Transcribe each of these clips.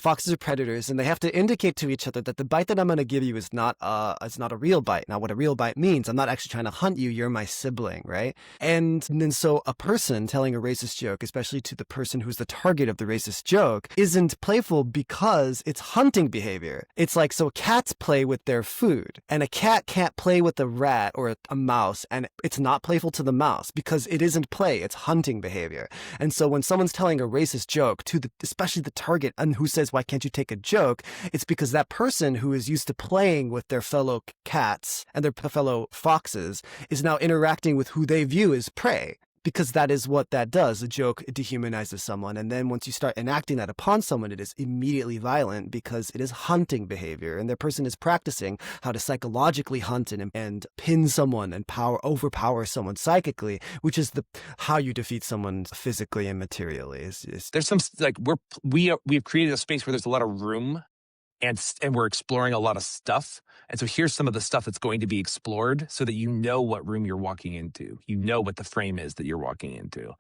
foxes are predators, and they have to indicate to each other that the bite that I'm going to give you is not a real bite. Now, what a real bite means, I'm not actually trying to hunt you. You're my sibling, right? And then so a person telling a racist joke, especially to the person who's the target of the racist joke, isn't playful because it's hunting behavior. It's like, so cats play with their food, and a cat can't play with a rat or a mouse, and it's not playful to the mouse because it isn't play, it's hunting behavior. And so when someone's telling a racist joke to especially the target, and who says, why can't you take a joke? It's because that person who is used to playing with their fellow cats and their fellow foxes is now interacting with who they view as prey. Because that is what that does. A joke dehumanizes someone. And then once you start enacting that upon someone, it is immediately violent because it is hunting behavior. And the person is practicing how to psychologically hunt and pin someone and overpower someone psychically, which is how you defeat someone physically and materially. There's some, like, we've created a space where there's a lot of room and we're exploring a lot of stuff. And so here's some of the stuff that's going to be explored so that you know what room you're walking into. You know what the frame is that you're walking into.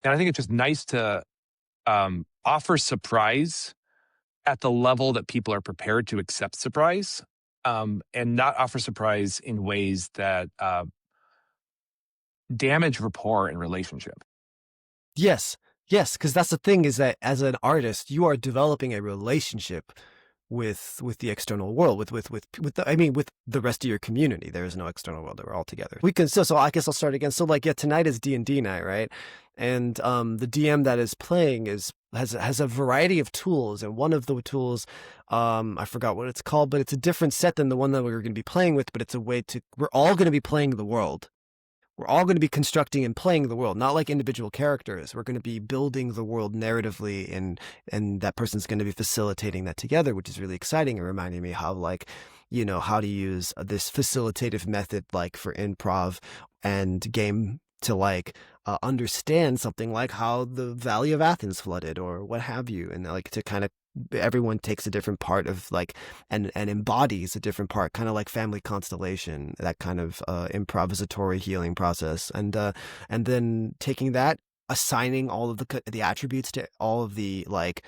And I think it's just nice to offer surprise at the level that people are prepared to accept surprise, and not offer surprise in ways that damage rapport and relationship. Yes, because that's the thing, is that as an artist, you are developing a relationship with the external world, with the rest of your community. There is no external world. We're all together. We can so I guess I'll start again. So like, yeah, tonight is D&D night, right? And the DM that is playing has a variety of tools, and one of the tools, I forgot what it's called, but it's a different set than the one that we're going to be playing with. But it's a way we're all going to be playing the world. We're all going to be constructing and playing the world, not like individual characters. We're going to be building the world narratively, and that person's going to be facilitating that together, which is really exciting and reminding me how, like, you know, how to use this facilitative method, like for improv and game, to like understand something like how the Valley of Athens flooded or what have you, and like to kind of, everyone takes a different part of like and embodies a different part, kind of like family constellation, that kind of improvisatory healing process, and then taking that, assigning all of the attributes to all of the like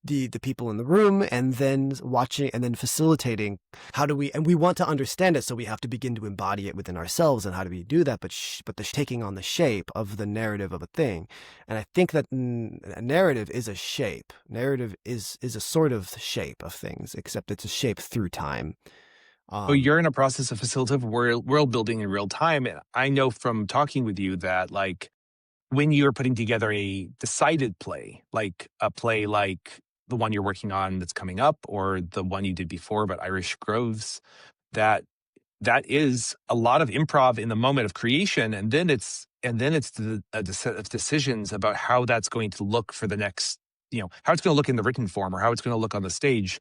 the people in the room, and then watching and then facilitating and we want to understand it, so we have to begin to embody it within ourselves. And how do we do that? But taking on the shape of the narrative of a thing. And I think that a narrative is a shape. Narrative is a sort of shape of things, except it's a shape through time. So you're in a process of facilitative world building in real time. And I know from talking with you that, like, when you're putting together a decided play, like a play like the one you're working on that's coming up, or the one you did before about Irish Groves, that is a lot of improv in the moment of creation, and then it's a set of decisions about how that's going to look for the next, how it's going to look in the written form or how it's going to look on the stage